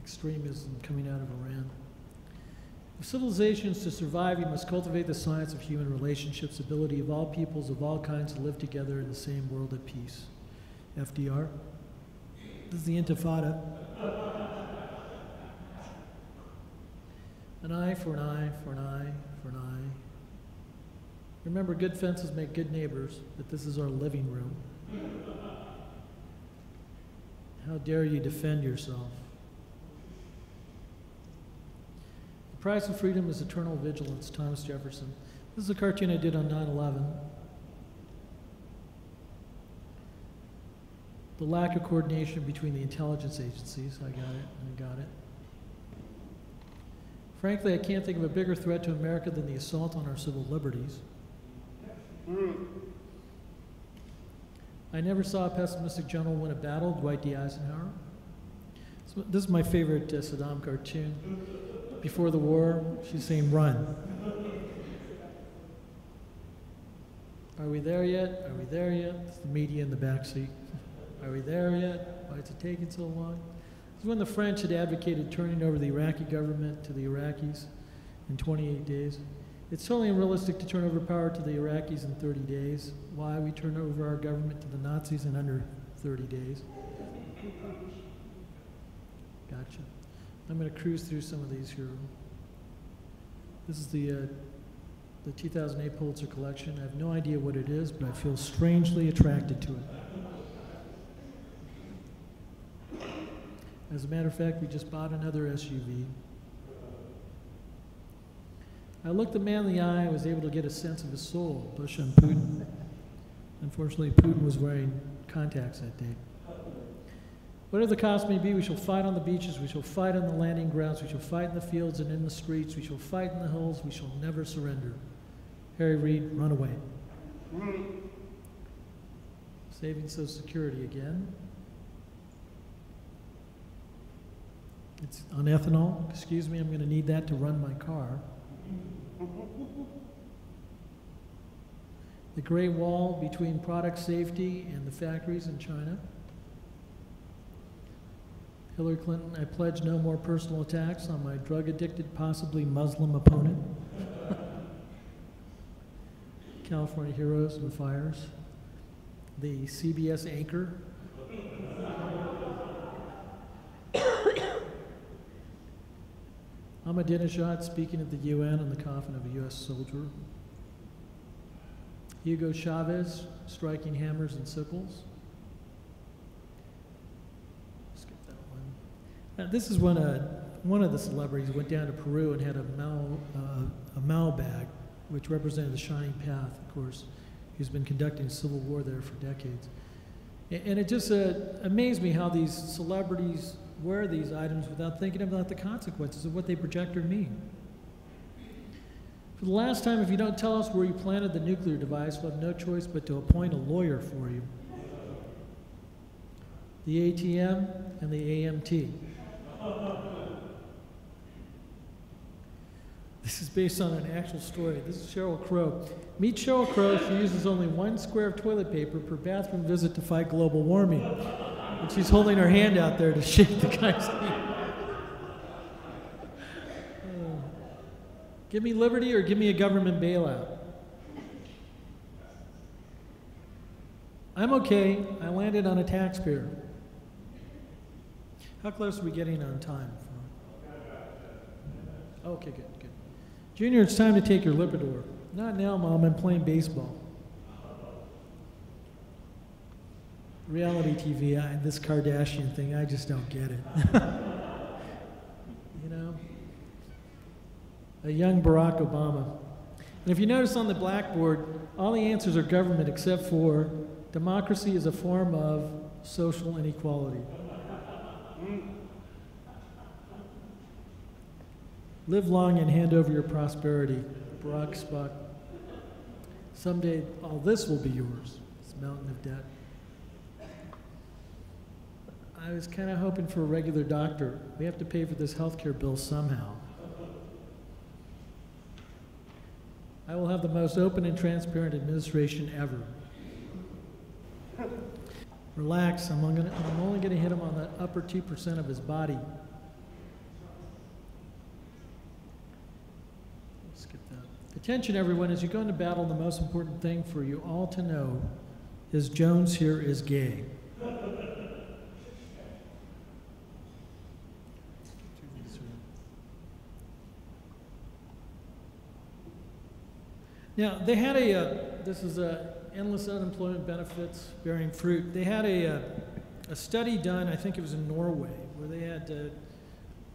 Extremism coming out of Iran. For civilizations to survive, you must cultivate the science of human relationships, ability of all peoples of all kinds to live together in the same world at peace. FDR. This is the Intifada. An eye for an eye for an eye for an eye. Remember, good fences make good neighbors, but this is our living room. How dare you defend yourself? The price of freedom is eternal vigilance, Thomas Jefferson. This is a cartoon I did on 9/11. The lack of coordination between the intelligence agencies. I got it. Frankly, I can't think of a bigger threat to America than the assault on our civil liberties. I never saw a pessimistic general win a battle, Dwight D. Eisenhower. So this is my favorite Saddam cartoon. Before the war, she's saying, run. Are we there yet? Are we there yet? It's the media in the backseat. Are we there yet? Why is it taking so long? This is when the French had advocated turning over the Iraqi government to the Iraqis in 28 days. It's totally unrealistic to turn over power to the Iraqis in 30 days. Why? We turn over our government to the Nazis in under 30 days. Gotcha. I'm going to cruise through some of these here. This is the 2008 Pulitzer collection. I have no idea what it is, but I feel strangely attracted to it. As a matter of fact, we just bought another SUV. I looked the man in the eye. I was able to get a sense of his soul. Bush on Putin. Unfortunately, Putin was wearing contacts that day. Whatever the cost may be, we shall fight on the beaches, we shall fight on the landing grounds, we shall fight in the fields and in the streets, we shall fight in the hills, we shall never surrender. Harry Reid, run away. Saving Social Security again. It's on ethanol. Excuse me, I'm going to need that to run my car. The gray wall between product safety and the factories in China. Hillary Clinton, I pledge no more personal attacks on my drug-addicted, possibly Muslim opponent. California Heroes and Fires. The CBS anchor. Ahmadinejad speaking at the UN on the coffin of a U.S. soldier. Hugo Chavez striking hammers and sickles. Skip that one. Now, this is when one of the celebrities went down to Peru and had a Mao bag, which represented the shining path, of course. He's been conducting a civil war there for decades. And it just amazed me how these celebrities wear these items without thinking about the consequences of what they project or mean. For the last time, if you don't tell us where you planted the nuclear device, we'll have no choice but to appoint a lawyer for you. The ATM and the AMT. This is based on an actual story. This is Sheryl Crow. Meet Sheryl Crow. She uses only 1 square of toilet paper per bathroom visit to fight global warming. And she's holding her hand out there to shake the guy's hand. Give me liberty or give me a government bailout. I'm okay. I landed on a taxpayer. How close are we getting on time? Okay, good, good. Junior, it's time to take your Lipitor. Not now, Mom. I'm playing baseball. Reality TV, this Kardashian thing, I just don't get it. You know? A young Barack Obama. And if you notice on the blackboard, all the answers are government except for democracy is a form of social inequality. Live long and hand over your prosperity. Barack Spock. Someday all this will be yours. This mountain of debt. I was kind of hoping for a regular doctor. We have to pay for this healthcare bill somehow. I will have the most open and transparent administration ever. Relax, I'm only going to hit him on the upper 2% of his body. Skip that. Attention everyone, as you go into battle, the most important thing for you all to know is Jones here is gay. Now, they had this is endless unemployment benefits bearing fruit. They had a study done, I think it was in Norway, where they had,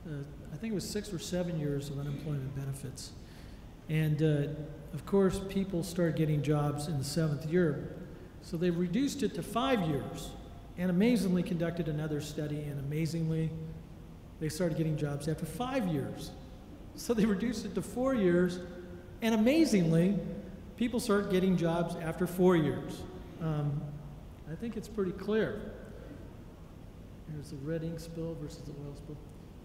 I think it was 6 or 7 years of unemployment benefits. And of course, people started getting jobs in the 7th year. So they reduced it to 5 years and amazingly conducted another study, and amazingly, they started getting jobs after 5 years. So they reduced it to 4 years, and amazingly, people start getting jobs after 4 years. I think it's pretty clear. Here's the red ink spill versus the oil spill.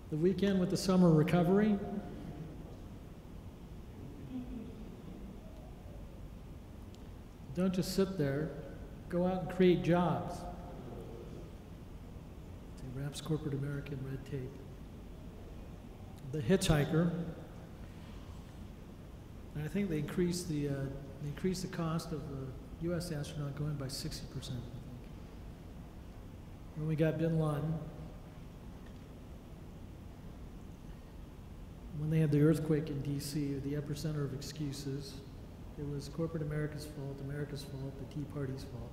The weekend with the summer recovery. Don't just sit there. Go out and create jobs. It wraps corporate America in red tape. The hitchhiker. And I think they increased the cost of the U.S. astronaut going by 60%, I think. When we got Bin Laden, when they had the earthquake in D.C., the epicenter of excuses, it was corporate America's fault, the Tea Party's fault.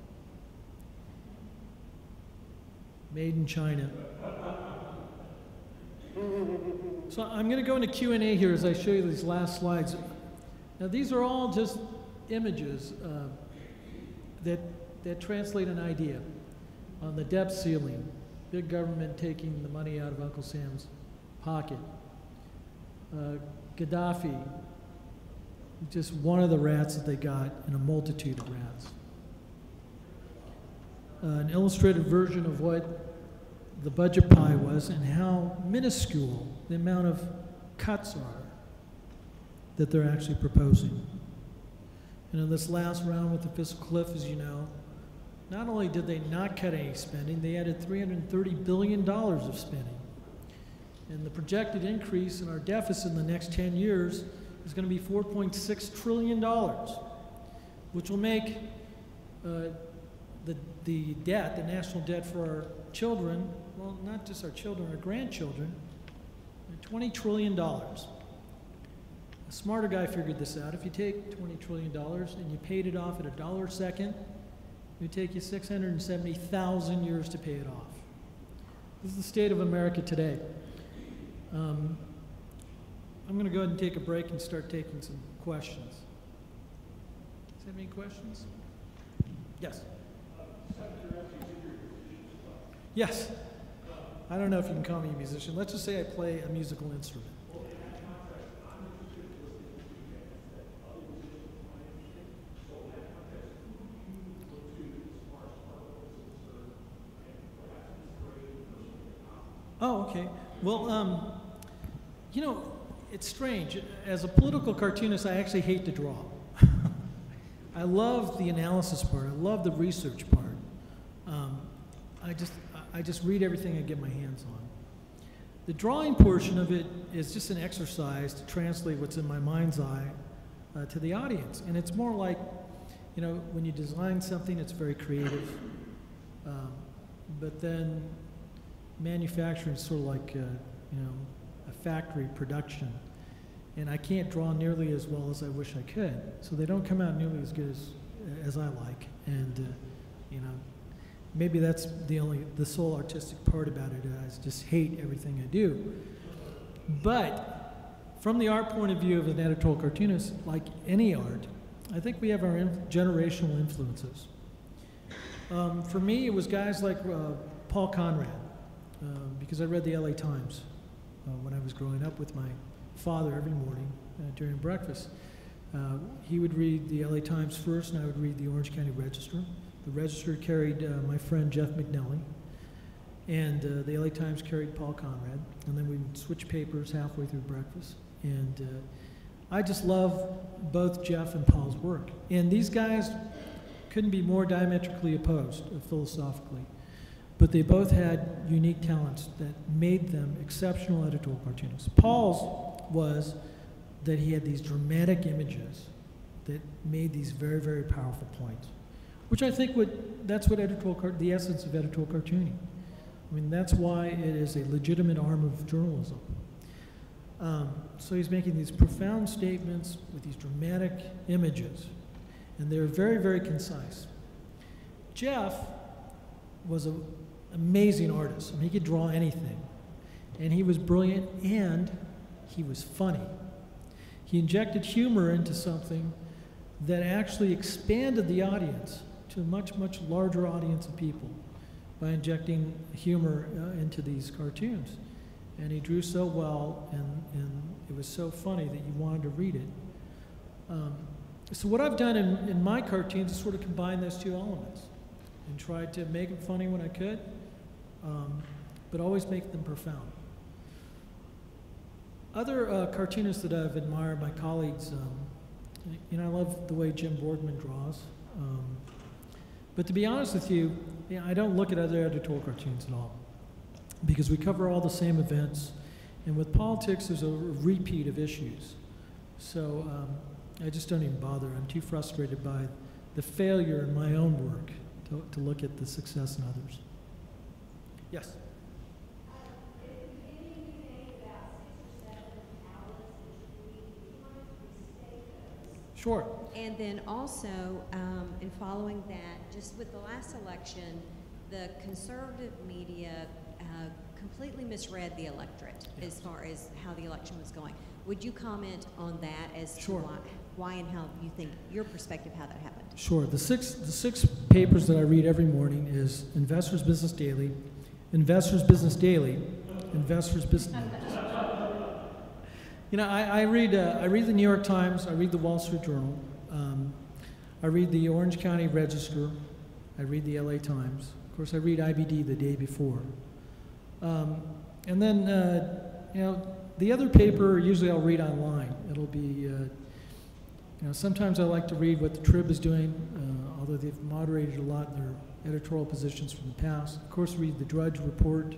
Made in China. So I'm going to go into Q&A here as I show you these last slides. Now these are all just images that translate an idea. On the debt ceiling, big government taking the money out of Uncle Sam's pocket. Gaddafi, just one of the rats that they got in a multitude of rats. An illustrated version of what the budget pie was and how minuscule the amount of cuts are that they're actually proposing. And in this last round with the fiscal cliff, as you know, not only did they not cut any spending, they added $330 billion of spending. And the projected increase in our deficit in the next 10 years is going to be $4.6 trillion, which will make the debt, the national debt for our children, well, not just our children, our grandchildren, $20 trillion. A smarter guy figured this out. If you take $20 trillion and you paid it off at $1 a second, it would take you 670,000 years to pay it off. This is the state of America today. I'm going to go ahead and take a break and start taking some questions. Does anybody have any questions? Yes. Yes. I don't know if you can call me a musician. Let's just say I play a musical instrument. Oh, okay. Well, you know, it's strange. As a political cartoonist, I actually hate to draw. I love the analysis part. I love the research part. I just read everything I get my hands The drawing portion of it is just an exercise to translate what's in my mind's eye to the audience. And it's more like, you know, when you design something, it's very creative. But then manufacturing is sort of like, you know, a factory production. And I can't draw nearly as well as I wish I could. So they don't come out nearly as good as I like. And, you know, maybe that's the sole artistic part about it. I just hate everything I do. But from the art point of view of an editorial cartoonist, like any art, I think we have our generational influences. For me, it was guys like Paul Conrad, because I read the LA Times when I was growing up with my father every morning during breakfast. He would read the LA Times first, and I would read the Orange County Register. The Register carried my friend Jeff McNelly, and the LA Times carried Paul Conrad, and then we would switch papers halfway through breakfast. And I just love both Jeff and Paul's work. And these guys couldn't be more diametrically opposed philosophically, but they both had unique talents that made them exceptional editorial cartoonists. Paul's was that he had these dramatic images that made these very, very powerful points, which I think that's what the essence of editorial cartooning. I mean, that's why it is a legitimate arm of journalism. So he's making these profound statements with these dramatic images, and they're very, very concise. Jeff was an amazing artist. I mean, he could draw anything, and he was brilliant, and he was funny. He injected humor into something that actually expanded the audience to a much, much larger audience of people by injecting humor into these cartoons. And he drew so well, and it was so funny that you wanted to read it. So what I've done in my cartoons is sort of combine those two elements and tried to make them funny when I could, but always make them profound. Other cartoonists that I've admired, my colleagues, you know, I love the way Jim Boardman draws. But to be honest with you, I don't look at other editorial cartoons at all, because we cover all the same events, and with politics, there's a repeat of issues. So I just don't even bother. I'm too frustrated by the failure in my own work to look at the success in others. Yes? Sure. And then also, in following that, just with the last election, the conservative media completely misread the electorate as far as how the election was going. Would you comment on that as to why and how you think, your perspective, how that happened? Sure. The six papers that I read every morning is Investors Business Daily, Investors Business Daily, Investors Business Daily. You know, I read the New York Times, I read the Wall Street Journal, I read the Orange County Register, I read the LA Times. Of course, I read IBD the day before. And then, you know, the other paper, usually I'll read online. It'll be, you know, sometimes I like to read what the Trib is doing, although they've moderated a lot in their editorial positions from the past. Of course, read the Drudge Report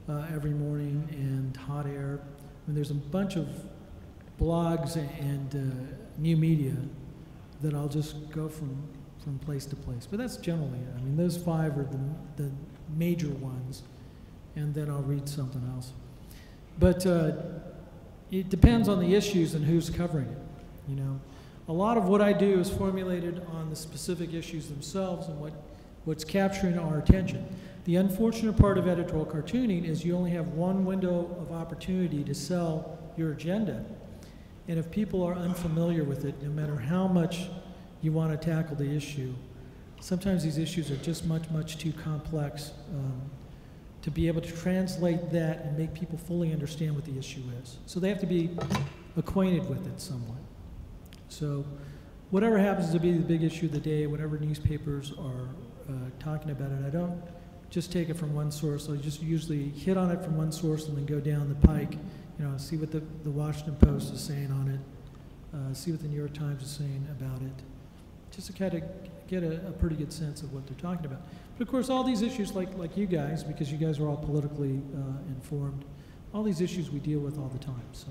every morning, and Hot Air. I mean, there's a bunch of blogs and new media that I'll just go from place to place. But that's generally it. I mean, those five are the major ones, and then I'll read something else. But it depends on the issues and who's covering it, you know. A lot of what I do is formulated on the specific issues themselves and what's capturing our attention. The unfortunate part of editorial cartooning is you only have one window of opportunity to sell your agenda. And if people are unfamiliar with it, no matter how much you want to tackle the issue, sometimes these issues are just much, much too complex to be able to translate that and make people fully understand what the issue is. So they have to be acquainted with it somewhat. So whatever happens to be the big issue of the day, whatever newspapers are talking about it, I don't just take it from one source. I just usually hit on it from one source and then go down the pike, you know, see what the Washington Post is saying on it, see what the New York Times is saying about it, just to kind of get a pretty good sense of what they're talking about. But of course, all these issues, like you guys, because you guys are all politically informed, all these issues we deal with all the time. So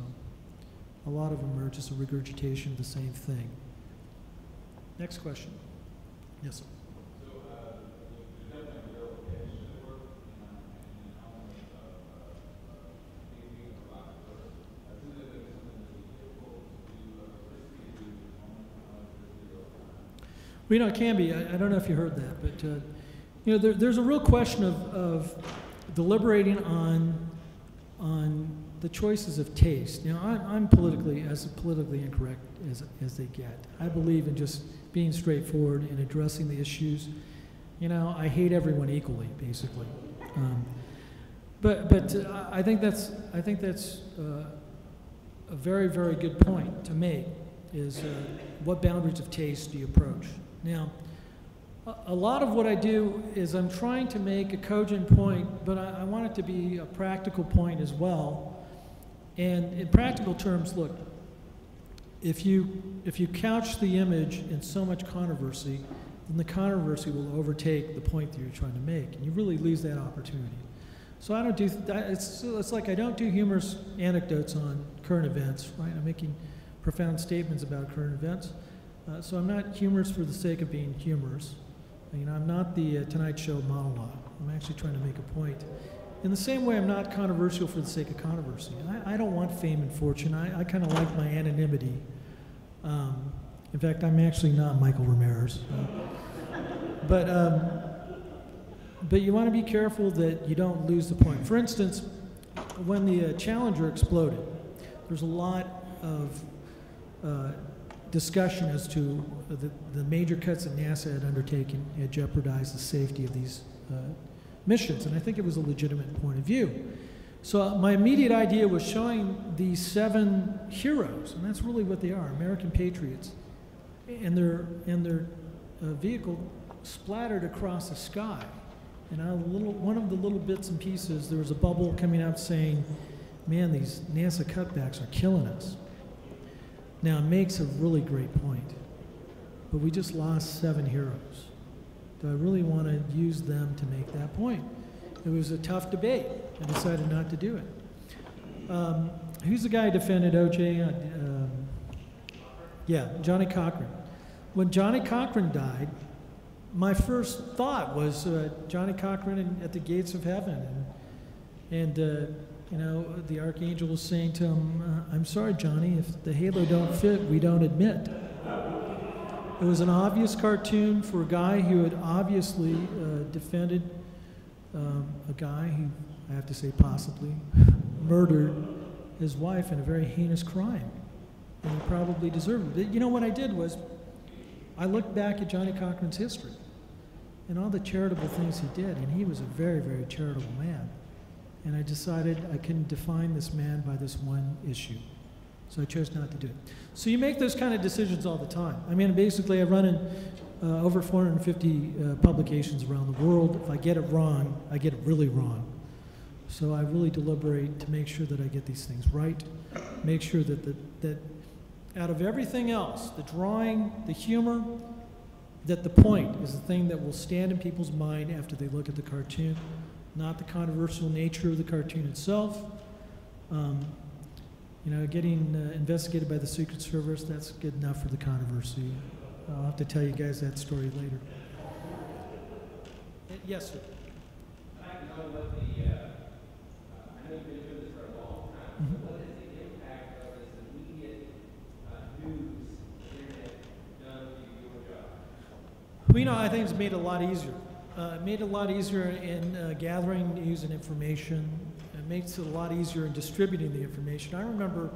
a lot of them are just a regurgitation of the same thing. Next question. Yes, sir. Well, you know, it can be. I don't know if you heard that, but you know, there's a real question of deliberating on the choices of taste. You know, I'm politically incorrect as they get. I believe in just being straightforward and addressing the issues. You know, I hate everyone equally, basically. But I think that's a very, very good point to make. Is what boundaries of taste do you approach? Now, a lot of what I do is I'm trying to make a cogent point, but I want it to be a practical point as well. And in practical terms, look, if you couch the image in so much controversy, then the controversy will overtake the point that you're trying to make, and you really lose that opportunity. So I don't do, it's like I don't do humorous anecdotes on current events, right? I'm making profound statements about current events. So I'm not humorous for the sake of being humorous. You know, I'm not the Tonight Show monologue. I'm actually trying to make a point. In the same way, I'm not controversial for the sake of controversy. I don't want fame and fortune. I kind of like my anonymity. In fact, I'm actually not Michael Ramirez. But you want to be careful that you don't lose the point. For instance, when the Challenger exploded, there's a lot of discussion as to the major cuts that NASA had undertaken had jeopardized the safety of these missions, and I think it was a legitimate point of view. So my immediate idea was showing these 7 heroes, and that's really what they are, American patriots, and their vehicle splattered across the sky. And one of the little bits and pieces, there was a bubble coming out saying, man, these NASA cutbacks are killing us. Now, it makes a really great point, but we just lost 7 heroes. Do I really want to use them to make that point? It was a tough debate. I decided not to do it. Who's the guy who defended O.J.? Yeah, Johnny Cochran. When Johnny Cochran died, my first thought was Johnny Cochran at the gates of heaven. And you know, the archangel was saying to him, I'm sorry, Johnny, if the halo don't fit, we don't admit. It was an obvious cartoon for a guy who had obviously defended a guy who, I have to say possibly, murdered his wife in a very heinous crime. And he probably deserved it. But you know what I did was, I looked back at Johnny Cochran's history and all the charitable things he did, and he was a very, very charitable man. And I decided I couldn't define this man by this one issue. So I chose not to do it. So you make those kind of decisions all the time. I mean, basically I run in over 450 publications around the world. If I get it wrong, I get it really wrong. So I really deliberate to make sure that I get these things right. Make sure that out of everything else, the drawing, the humor, that the point is the thing that will stand in people's mind after they look at the cartoon, not the controversial nature of the cartoon itself. You know, getting investigated by the Secret Service, that's good enough for the controversy. I'll have to tell you guys that story later. Yes, sir. I'd like to know what the, I know you've been doing this for a long time, but what is the impact of this immediate news, internet, done to your job? Well, you know, I think it's made it a lot easier. It made it a lot easier in gathering news and information. It makes it a lot easier in distributing the information. I remember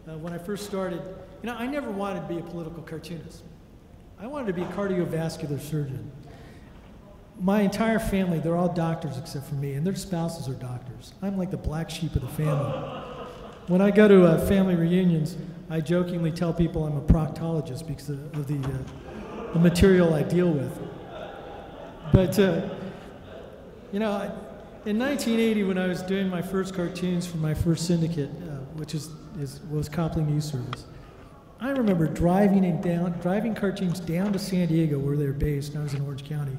when I first started, you know, I never wanted to be a political cartoonist. I wanted to be a cardiovascular surgeon. My entire family, they're all doctors except for me, and their spouses are doctors. I'm like the black sheep of the family. When I go to family reunions, I jokingly tell people I'm a proctologist because of the material I deal with. But, you know, in 1980, when I was doing my first cartoons for my first syndicate, which was Copley News Service, I remember driving cartoons down to San Diego where they were based, and I was in Orange County,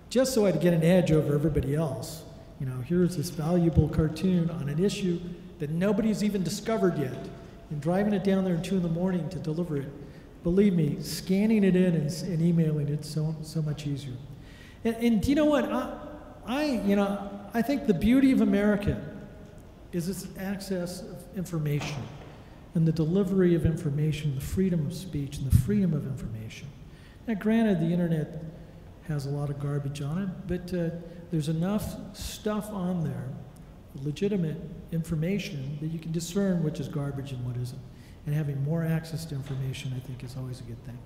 just so I'd get an edge over everybody else. You know, here's this valuable cartoon on an issue that nobody's even discovered yet, and driving it down there at 2 in the morning to deliver it. Believe me, scanning it in and emailing it's so much easier. And do you know what? I think the beauty of America is its access of information and the delivery of information, the freedom of speech and the freedom of information. Now, granted, the internet has a lot of garbage on it, but there's enough stuff on there, legitimate information, that you can discern which is garbage and what isn't. And having more access to information, I think, is always a good thing.